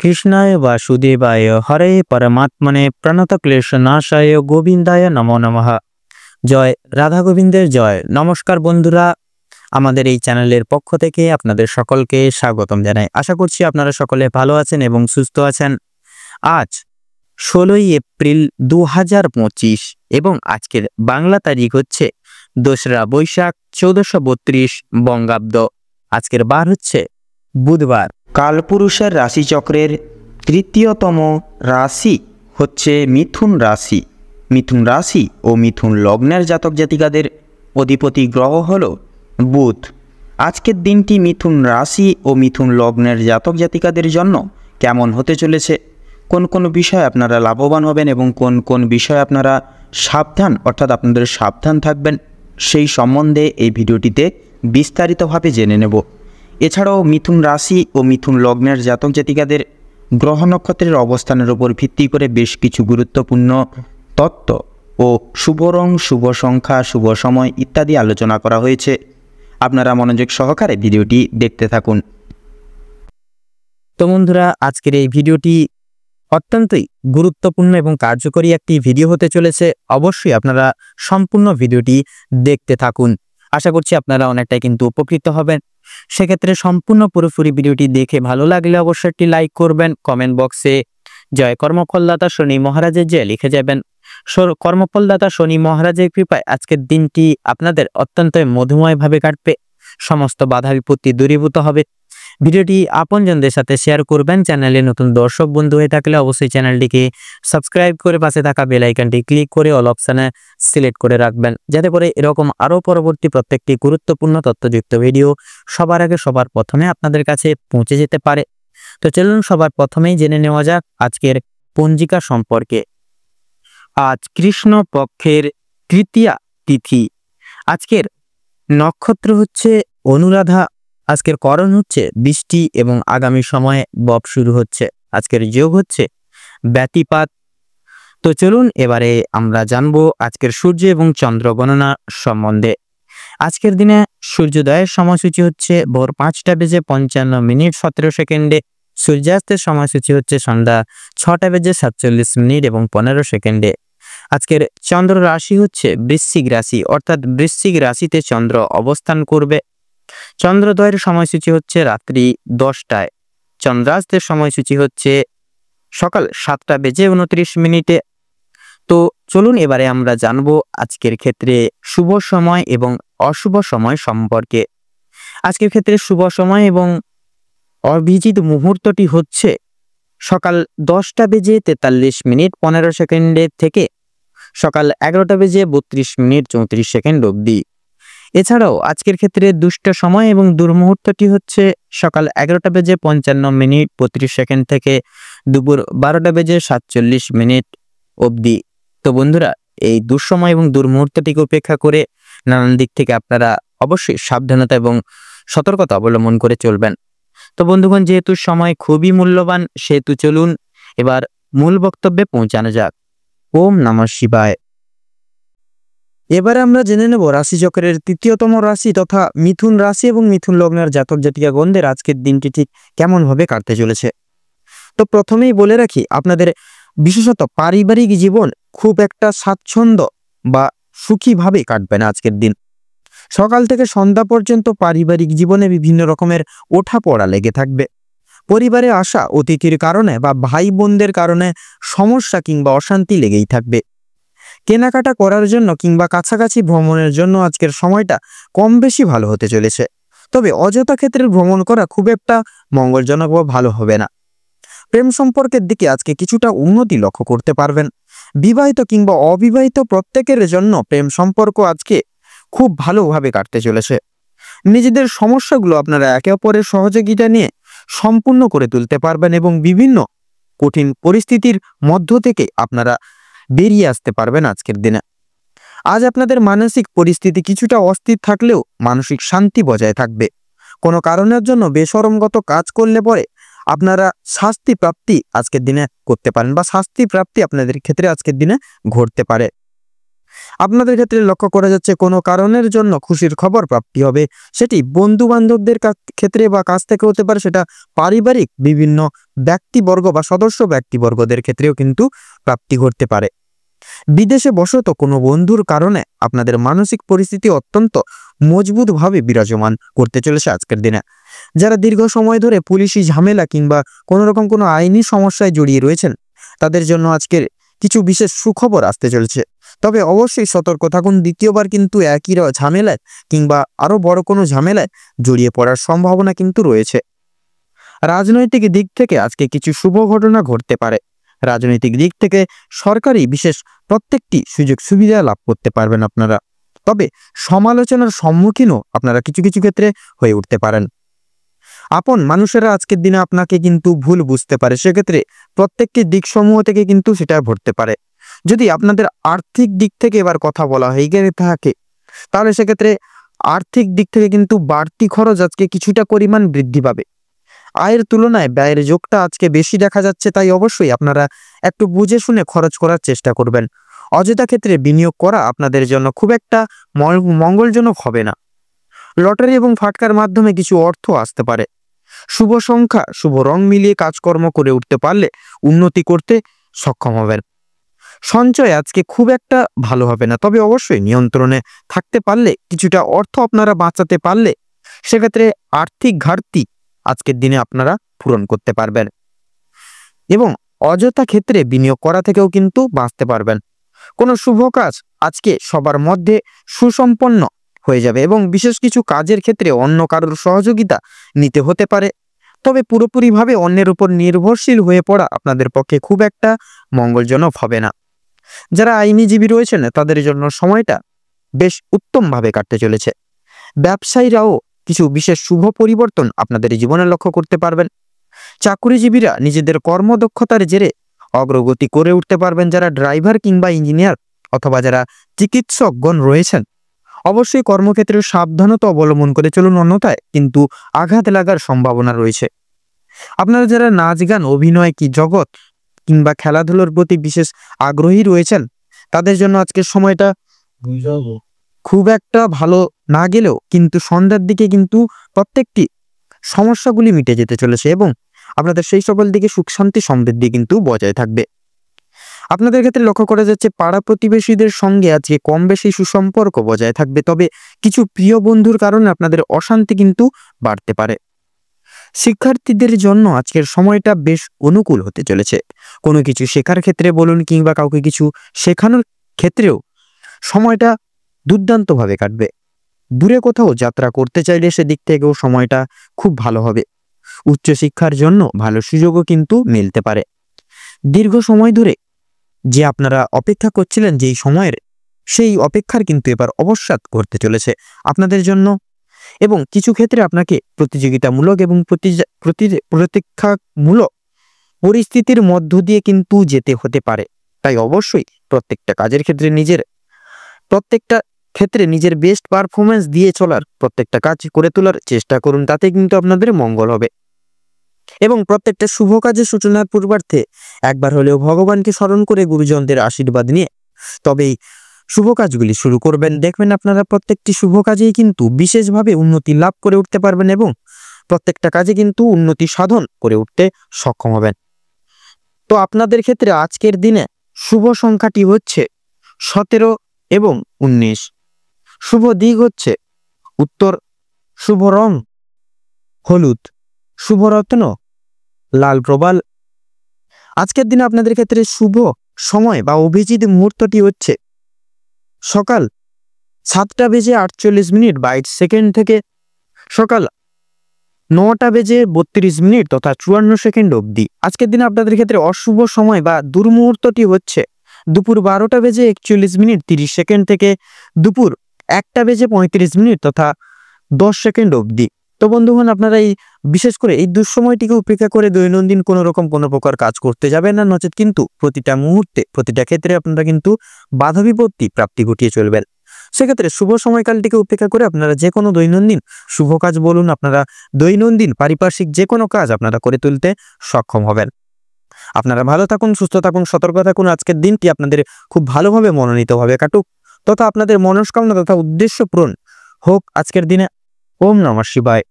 কৃষ্ণায় বাসুদেবায় হরে পরমাত্মনে প্রণতক্লেশনাশায় গোবিন্দায় নমো নমঃ। জয় রাধা গোবিন্দের জয়। নমস্কার বন্ধুরা, আমাদের এই চ্যানেলের পক্ষ থেকে আপনাদের সকলকে স্বাগতম জানাই। আশা করছি আপনারা সকলে ভালো আছেন এবং সুস্থ আছেন। আজ 16ই এপ্রিল 2025 এবং আজকের বাংলা তারিখ হচ্ছে 2রা বৈশাখ 1432 বঙ্গাব্দ। আজকের বার হচ্ছে বুধবার। কালপুরুষের রাশিচক্রের তৃতীয়তম রাশি হচ্ছে মিথুন রাশি। মিথুন রাশি ও মিথুন লগ্নের জাতক জাতিকাদের অধিপতি গ্রহ হল বুধ। আজকের দিনটি মিথুন রাশি ও মিথুন লগ্নের জাতক জাতিকাদের জন্য কেমন হতে চলেছে, কোন কোন বিষয়ে আপনারা লাভবান হবেন এবং কোন কোন বিষয়ে আপনারা সাবধান অর্থাৎ আপনাদের সাবধান থাকবেন, সেই সম্বন্ধে এই ভিডিওটিতে বিস্তারিতভাবে জেনে নেব। এছাড়াও মিথুন রাশি ও মিথুন লগ্নের জাতক জাতিকাদের গ্রহ নক্ষত্রের অবস্থানের উপর ভিত্তি করে বেশ কিছু গুরুত্বপূর্ণ তত্ত্ব ও শুভ রং, শুভ সংখ্যা, শুভ সময় ইত্যাদি আলোচনা করা হয়েছে। আপনারা মনোযোগ সহকারে ভিডিওটি দেখতে থাকুন। তো বন্ধুরা, আজকের এই ভিডিওটি অত্যন্তই গুরুত্বপূর্ণ এবং কার্যকরী একটি ভিডিও হতে চলেছে। অবশ্যই আপনারা সম্পূর্ণ ভিডিওটি দেখতে থাকুন। আশা করছি আপনারা অনেকটাই কিন্তু উপকৃত হবেন। সেক্ষেত্রে সম্পূর্ণ পুরোপুরি ভিডিওটি দেখে ভালো লাগলে অবশ্যই একটি লাইক করবেন। কমেন্ট বক্সে জয় কর্মফলদাতা শনি মহারাজের জয় লিখে যাবেন। কর্মফলদাতা শনি মহারাজের কৃপায় আজকের দিনটি আপনাদের অত্যন্ত মধুময়ভাবে কাটবে। সমস্ত বাধা বিপত্তি দূরীভূত হবে। ভিডিওটি আপনজনদের সাথে শেয়ার করবেন। চ্যানেলে নতুন দর্শক বন্ধু হয়ে থাকলে অবশ্যই চ্যানেলটিকে সাবস্ক্রাইব করে পাশে থাকা বেল আইকনটি ক্লিক করে অল অপশানে সিলেক্ট করে রাখবেন, যাতে করে এরকম আরও পরবর্তী প্রত্যেকটি গুরুত্বপূর্ণ তথ্যযুক্ত ভিডিও সবার আগে সবার প্রথমে আপনাদের কাছে পৌঁছে যেতে পারে। তো চলুন সবার প্রথমেই জেনে নেওয়া যাক আজকের পঞ্জিকা সম্পর্কে। আজ কৃষ্ণ পক্ষের তৃতীয়া তিথি। আজকের নক্ষত্র হচ্ছে অনুরাধা। আজকের করণ হচ্ছে বৃষ্টি এবং আগামী সময়ে বব শুরু হচ্ছে। আজকের যোগ হচ্ছে ব্যতিপাত। তো চলুন এবারে আমরা জানবো আজকের সূর্য এবং চন্দ্র গণনা সম্বন্ধে। আজকের দিনে সূর্যোদয়ের সময়সূচি হচ্ছে ভোর 5:55 সূর্যাস্তের সময়সূচি হচ্ছে সন্ধ্যা 6:47 এবং 15 সেকেন্ডে। আজকের চন্দ্র রাশি হচ্ছে বৃশ্চিক রাশি, অর্থাৎ বৃশ্চিক রাশিতে চন্দ্র অবস্থান করবে। চন্দ্রোদয়ের সময়সূচি হচ্ছে রাত্রি 10টায়। চন্দ্রাস্তের সময়সূচি হচ্ছে সকাল 7:29। তো চলুন এবারে আমরা জানবো আজকের ক্ষেত্রে শুভ সময় এবং অশুভ সময় সম্পর্কে। আজকের ক্ষেত্রে শুভ সময় এবং অভিজিৎ মুহূর্তটি হচ্ছে সকাল 10:43 থেকে সকাল 11:32 অবধি। এছাড়াও আজকের ক্ষেত্রে দুষ্ট সময় এবং দুর্মুহূর্তটি হচ্ছে সকাল 11:55 থেকে দুপুর 12:47 অবধি। তো বন্ধুরা, এই দুঃসময় এবং দুর্মুহূর্তটিকে উপেক্ষা করে নানান দিক থেকে আপনারা অবশ্যই সাবধানতা এবং সতর্কতা অবলম্বন করে চলবেন। তো বন্ধুগণ, যেহেতু সময় খুবই মূল্যবান, সেহেতু চলুন এবার মূল বক্তব্যে পৌঁছানো যাক। ওম নমঃ শিবায়। এবারে আমরা জেনে নেব রাশিচক্রের তৃতীয়তম রাশি তথা মিথুন রাশি এবং মিথুন লগ্নের জাতক জাতিকাগণদের আজকের দিনটি ঠিক কেমন ভাবে কাটতে চলেছে। তো প্রথমেই বলে রাখি, আপনাদের বিশেষত পারিবারিক জীবন খুব একটা স্বাচ্ছন্দ্য বা সুখীভাবে কাটবে না আজকের দিন। সকাল থেকে সন্ধ্যা পর্যন্ত পারিবারিক জীবনে বিভিন্ন রকমের ওঠাপড়া লেগে থাকবে। পরিবারে আসা অতিথির কারণে বা ভাই বোনদের কারণে সমস্যা কিংবা অশান্তি লেগেই থাকবে। কেনাকাটা করার জন্য কিংবা কাছাকাছি ভ্রমণের জন্য আজকের সময়টা কম বেশি ভালো হতে চলেছে। তবে অযথা ক্ষেত্রে ভ্রমণ করা খুব একটা মঙ্গলজনক বা ভালো হবে না। প্রেম সম্পর্কের দিকে আজকে কিছুটা উন্নতি লক্ষ্য করতে পারবেন। বিবাহিত কিংবা অবিবাহিত প্রত্যেকের জন্য প্রেম সম্পর্ক আজকে খুব ভালোভাবে কাটতে চলেছে। নিজেদের সমস্যাগুলো আপনারা একে অপরের সহযোগিতা নিয়ে সম্পূর্ণ করে তুলতে পারবেন এবং বিভিন্ন কঠিন পরিস্থিতির মধ্য থেকে আপনারা বেরিয়ে আসতে পারবেন আজকের দিনে। আজ আপনাদের মানসিক পরিস্থিতি কিছুটা অস্থির থাকলেও মানসিক শান্তি বজায় থাকবে। কোনো কারণের জন্য বেশরমগত কাজ করলে পরে আপনারা শাস্তি প্রাপ্তি আজকের দিনে করতে পারেন বা শাস্তি প্রাপ্তি আপনাদের ক্ষেত্রে আজকের দিনে ঘটতে পারে। আপনাদের ক্ষেত্রে লক্ষ্য করা যাচ্ছে কোনো কারণের জন্য খুশির খবর প্রাপ্তি হবে, সেটি বন্ধু বান্ধবদের ক্ষেত্রে বা কাছ থেকে হতে পারে, সেটা পারিবারিক বিভিন্ন ব্যক্তিবর্গ বা সদস্য ব্যক্তিবর্গদের ক্ষেত্রেও কিন্তু প্রাপ্তি ঘটতে পারে। বিদেশে বসত কোনো বন্ধুর কারণে আপনাদের মানসিক পরিস্থিতি অত্যন্ত মজবুতভাবে বিরাজমান করতে চলেছে আজকের দিনে। যারা দীর্ঘ সময় ধরে পুলিশি ঝামেলা কিংবা কোনো রকম কোনো আইনি সমস্যায় জড়িয়ে রয়েছেন, তাদের জন্য আজকের কিছু বিশেষ সুখবর আসতে চলেছে। তবে অবশ্যই সতর্ক থাকুন, দ্বিতীয়বার কিন্তু একই ঝামেলায় কিংবা আরো বড় কোনো ঝামেলায় জড়িয়ে পড়ার সম্ভাবনা কিন্তু রয়েছে। রাজনৈতিক দিক থেকে আজকে কিছু শুভ ঘটনা ঘটতে পারে। রাজনৈতিক দিক থেকে সরকারি বিশেষ প্রত্যেকটি সুযোগ সুবিধা লাভ করতে পারবেন আপনারা। তবে সমালোচনার সম্মুখীনও আপনারা কিছু কিছু ক্ষেত্রে হয়ে উঠতে পারেন। আপন মানুষেরা আজকের দিনে আপনাকে কিন্তু ভুল বুঝতে পারে, সেক্ষেত্রে প্রত্যেকটি দিক সমূহ থেকে কিন্তু সেটা ঘটতে পারে। যদি আপনাদের আর্থিক দিক থেকে এবার কথা বলা হয়ে গিয়ে থাকে, তাহলে সেক্ষেত্রে আর্থিক দিক থেকে কিন্তু বাড়তি খরচ আজকে কিছুটা পরিমাণ বৃদ্ধি পাবে। আয়ের তুলনায় ব্যয়ের যোগটা আজকে বেশি দেখা যাচ্ছে, তাই অবশ্যই আপনারা একটু বুঝে শুনে খরচ করার চেষ্টা করবেন। অযথা ক্ষেত্রে বিনিয়োগ করা আপনাদের জন্য খুব একটা মঙ্গলজনক হবে না। লটারি এবং ফাটকার মাধ্যমে কিছু অর্থ আসতে পারে। শুভ সংখ্যা, শুভ রং মিলিয়ে কাজকর্ম করে উঠতে পারলে উন্নতি করতে সক্ষম হবেন। সঞ্চয় আজকে খুব একটা ভালো হবে না, তবে অবশ্যই নিয়ন্ত্রণে থাকতে পারলে, কিছুটা অর্থ আপনারা বাঁচাতে পারলে সেক্ষেত্রে আর্থিক ঘাটতি আজকের দিনে আপনারা পূরণ করতে পারবেন এবং অযথা ক্ষেত্রে বিনিয়োগ করা থেকেও কিন্তু বাঁচতে পারবেন। কোনো শুভ কাজ আজকে সবার মধ্যে সুসম্পন্ন হয়ে যাবে এবং বিশেষ কিছু কাজের ক্ষেত্রে অন্য কারোর সহযোগিতা নিতে হতে পারে। তবে পুরোপুরিভাবে অন্যের উপর নির্ভরশীল হয়ে পড়া আপনাদের পক্ষে খুব একটা মঙ্গলজনক হবে না। যারা আইনজীবী রয়েছেন তাদের জন্য সময়টা বেশ উত্তমভাবে কাটতে চলেছে। ব্যবসায়ীরাও কিছু বিশেষ শুভ পরিবর্তন আপনাদের জীবনে লক্ষ্য করতে পারবেন। চাকরিজীবীরা নিজেদের কর্মদক্ষতার জেরে অগ্রগতি করে উঠতে পারবেন। যারা ড্রাইভার কিংবা ইঞ্জিনিয়ার অথবা যারা চিকিৎসকগণ রয়েছেন, অবশ্যই কর্মক্ষেত্রে সাবধানতা অবলম্বন করে চলুন, অন্যথায় কিন্তু আঘাত লাগার সম্ভাবনা রয়েছে। আপনারা যারা নাচ গান, অভিনয় কি জগৎ কিংবা খেলাধুলার প্রতি বিশেষ আগ্রহী রয়েছেন, তাদের জন্য আজকের সময়টা খুব একটা ভালো না গেলেও কিন্তু সন্ধ্যার দিকে কিন্তু প্রত্যেকটি সমস্যাগুলি মিটে যেতে চলেছে এবং আপনাদের সেই সকল দিকে সুখ শান্তি সমৃদ্ধি কিন্তু বজায় থাকবে। আপনাদের ক্ষেত্রে লক্ষ্য করা যাচ্ছে পাড়া প্রতিবেশীদের সঙ্গে আজকে কম বেশি সুসম্পর্ক বজায় থাকবে, তবে কিছু প্রিয় বন্ধুর কারণে আপনাদের অশান্তি কিন্তু বাড়তে পারে। শিক্ষার্থীদের জন্য আজকের সময়টা বেশ অনুকূল হতে চলেছে। কোনো কিছু শেখার ক্ষেত্রে বলুন কিংবা কাউকে কিছু শেখানোর ক্ষেত্রেও সময়টা দুর্দান্তভাবে কাটবে। দূরে কোথাও যাত্রা করতে চাইলে সেদিক থেকেও সময়টা খুব ভালো হবে। উচ্চশিক্ষার জন্য ভালো সুযোগও কিন্তু মিলতে পারে। দীর্ঘ সময় ধরে যে আপনারা অপেক্ষা করছিলেন যেই সময়ের, সেই অপেক্ষার কিন্তু এবার অবসাদ ঘটতে চলেছে আপনাদের জন্য এবং কিছু ক্ষেত্রে আপনাকে প্রতিযোগিতামূলক এবং প্রতীক্ষামূলক পরিস্থিতির মধ্য দিয়ে কিন্তু যেতে হতে পারে। তাই অবশ্যই প্রত্যেকটা কাজের ক্ষেত্রে নিজের বেস্ট পারফরমেন্স দিয়ে চলার, প্রত্যেকটা কাজ করে তোলার চেষ্টা করুন, তাতে কিন্তু আপনাদের মঙ্গল হবে। এবং প্রত্যেকটা শুভ কাজের সূচনার পূর্বার্থে একবার হলেও ভগবানকে স্মরণ করে গুরুজনদের আশীর্বাদ নিয়ে তবেই শুভ কাজগুলি শুরু করবেন। দেখবেন আপনারা প্রত্যেকটি শুভ কাজেই কিন্তু বিশেষভাবে উন্নতি লাভ করে উঠতে পারবেন এবং প্রত্যেকটা কাজে কিন্তু উন্নতি সাধন করে উঠতে সক্ষম হবেন। তো আপনাদের ক্ষেত্রে আজকের দিনে শুভ সংখ্যাটি হচ্ছে 17 এবং 19। শুভ দিক হচ্ছে উত্তর, শুভ রং হলুদ, শুভ রত্ন লাল প্রবাল। আজকের দিনে আপনাদের ক্ষেত্রে শুভ সময় বা অভিজিৎ মুহূর্তটি হচ্ছে সকাল 7:48 থেকে সকাল 9:32 তথা 54 অবধি। আজকের দিনে আপনাদের ক্ষেত্রে অশুভ সময় বা দুর্মুহূর্তটি হচ্ছে দুপুর 12:41 থেকে দুপুর 1:35 তথা 10 অবধি। তো বন্ধুগণ, আপনারা এই বিশেষ করে এই দুঃসময়টিকে উপেক্ষা করে দৈনন্দিন কোনো প্রকার কাজ করতে যাবেন না, নচেত কিন্তু প্রতিটা মুহূর্তে প্রতিটা ক্ষেত্রে আপনারা কিন্তু বাধা বিপত্তি প্রাপ্তি ঘটিয়ে চলবেন। সেক্ষেত্রে শুভ সময়কালটিকে উপেক্ষা করে আপনারা যে কোনো দৈনন্দিন শুভ কাজ বলুন, আপনারা দৈনন্দিন পারিপার্শ্বিক যে কোনো কাজ আপনারা করে তুলতে সক্ষম হবেন। আপনারা ভালো থাকুন, সুস্থ থাকুন, সতর্ক থাকুন। আজকের দিনটি আপনাদের খুব ভালোভাবে মনোনীতভাবে কাটুক। তথা আপনাদের মনস্কামনা তথা উদ্দেশ্য পূরণ হোক আজকের দিনে। ওম নমঃ শিবায়।